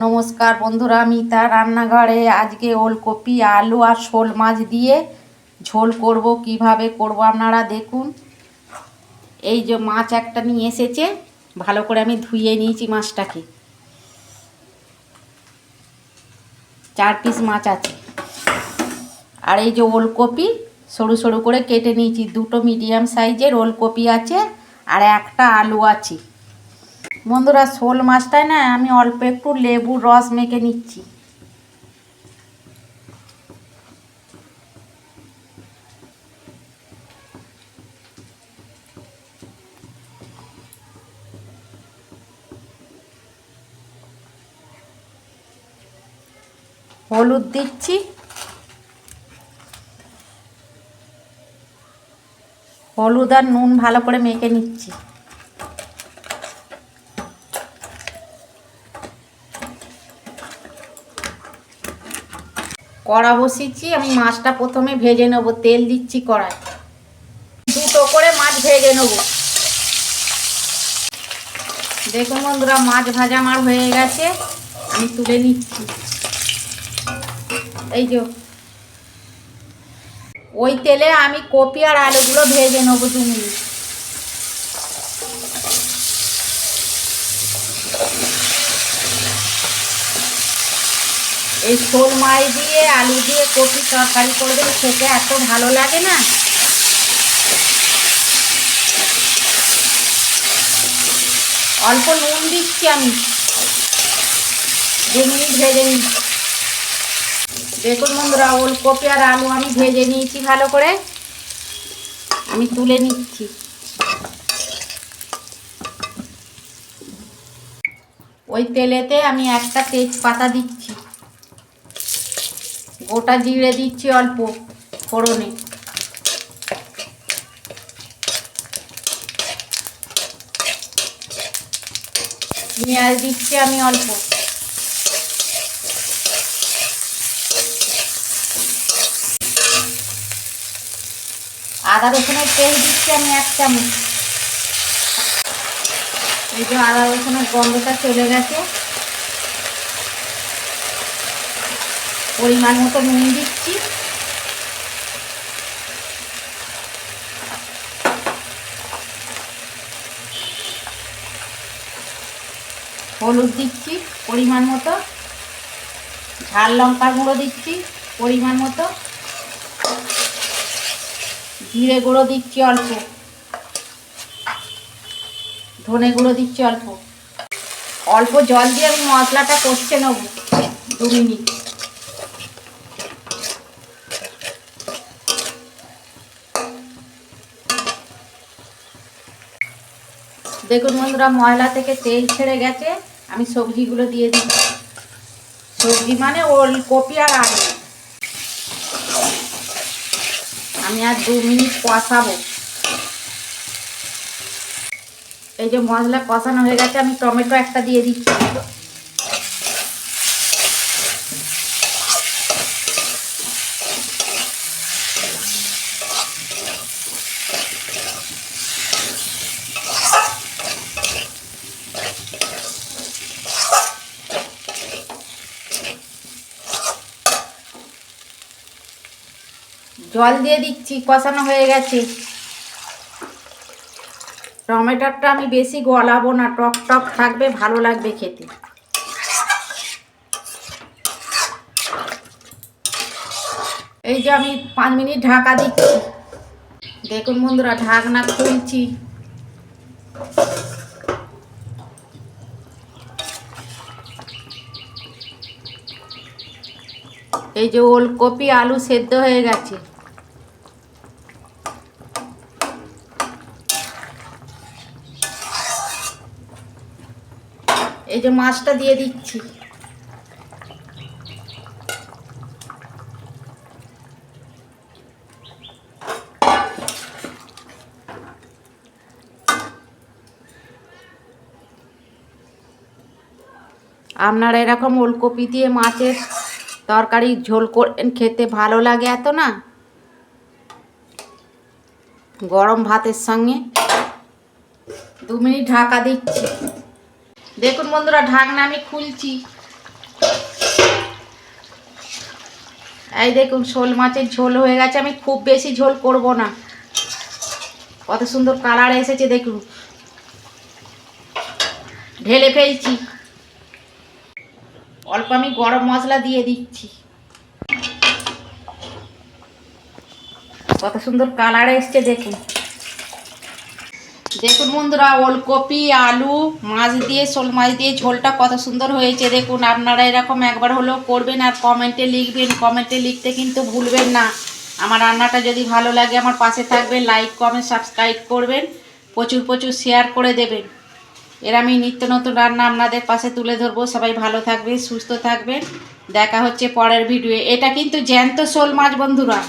নমস্কার বন্ধুরা, আমি তার রান্নাঘরে আজকে ওলকপি আলু আর শোল মাছ দিয়ে ঝোল করব। কিভাবে করব আপনারা দেখুন। এই যে মাছ একটা নিয়ে এসেছে, ভালো করে আমি ধুয়ে নিয়েছি মাছটাকে। 4 পিস মাছ আছে। আর এই যে ওলকপি সরু সরু করে কেটে নিয়েছি। 2টো মিডিয়াম সাইজের ওলকপি আছে আর একটা আলু আছে। বন্ধুরা, শোল মাছটায় না আমি অল্প একটু লেবুর রস মেখে নিচ্ছি। হলুদ দিচ্ছি, হলুদ আর নুন ভালো করে মেখে নিচ্ছি। কড়া বসিয়েছি, আমি মাছটা প্রথমে ভেজে নেব। তেল দিচ্ছি কড়ায়, 2টো করে মাছ ভেজে নেব। দেখুন বন্ধুরা, মাছ ভাজা আমার হয়ে গেছে, আমি তুলে নিচ্ছি। এই যে ওই তেলে আমি কপি আর আলুগুলো ভেজে নেব 2 মিনিট। এই শোল মাছ দিয়ে আলু দিয়ে কপি তরকারি করবেন, খেতে এত ভালো লাগে না। অল্প নুন দিচ্ছি, আমি 2 মিনিট ভেজে নিচ্ছি। দেখুন বন্ধুরা, ওলকপি আর আলু আমি ভেজে নিয়েছি ভালো করে, আমি তুলে নিচ্ছি। ওই তেলেতে আমি একটা তেজপাতা দিচ্ছি, গোটা জিরে দিচ্ছি অল্প ফোড়নে, পেঁয়াজ দিচ্ছি আমি অল্প, আদা রসুনের পেস্ট দিচ্ছি আমি 1 চামচ। এই যে আদা রসুনের গন্ধটা চলে গেছে। পরিমাণ মতো নুন দিচ্ছি, হলুদ দিচ্ছি পরিমাণ মতো, ঝাল লঙ্কার গুঁড়ো দিচ্ছি পরিমাণ মতো, জিরে গুঁড়ো দিচ্ছি অল্প, ধনে গুঁড়ো দিচ্ছি অল্প। অল্প জল দিয়ে আমি মশলাটা কষতে নেব 2 মিনিট। দেখুন বন্ধুরা, মশলা থেকে তেল ছেড়ে গেছে, আমি সবজিগুলো দিয়ে দিচ্ছি। সবজি মানে ওলকপি আর আলু। আমি আর 2 মিনিট কষাবো। এই যে মশলা কষানো হয়ে গেছে, আমি টমেটো একটা দিয়ে দিচ্ছি। জল দিয়ে দিচ্ছি, কষানো হয়ে গেছে। টমেটোটা আমি বেশি গলাবো না, টক টক থাকবে, ভালো লাগবে খেতে। এই যে আমি 5 মিনিট ঢাকা দিচ্ছি। দেখুন বন্ধুরা, ঢাকনা খুলছি। এই যে ওলকপি আলু সেদ্ধ হয়ে গেছে। এই যে মাছটা দিয়ে দিচ্ছি। আপনারা এরকম ওলকপি দিয়ে মাছের তরকারি ঝোল করেন, খেতে ভালো লাগে এত না, গরম ভাতের সঙ্গে। 2 মিনিট ঢাকা দিচ্ছি। দেখুন বন্ধুরা, ঢাকনা আমি খুলছি। এই দেখুন শোল মাছের ঝোল হয়ে গেছে। আমি খুব বেশি ঝোল করব না। কত সুন্দর কালার এসেছে দেখুন। ঢেলে ফেলছি। অল্প আমি গরম মশলা দিয়ে দিচ্ছি। কত সুন্দর কালার এসছে দেখুন। দেখুন বন্ধুরা, ওলকপি আলু মাছ দিয়ে শোল মাছ দিয়ে ঝোলটা কত সুন্দর হয়েছে দেখুন। আপনারা এরকম একবার হলেও করবেন আর কমেন্টে লিখবেন। কমেন্টে লিখতে কিন্তু ভুলবেন না। আমার রান্নাটা যদি ভালো লাগে আমার পাশে থাকবেন, লাইক কমেন্ট সাবস্ক্রাইব করবেন, প্রচুর প্রচুর শেয়ার করে দেবেন। এর আমি নিত্য নতুন রান্না আপনাদের পাশে তুলে ধরবো। সবাই ভালো থাকবে, সুস্থ থাকবেন। দেখা হচ্ছে পরের ভিডিও। এটা কিন্তু জ্যান্ত শোল মাছ বন্ধুরা।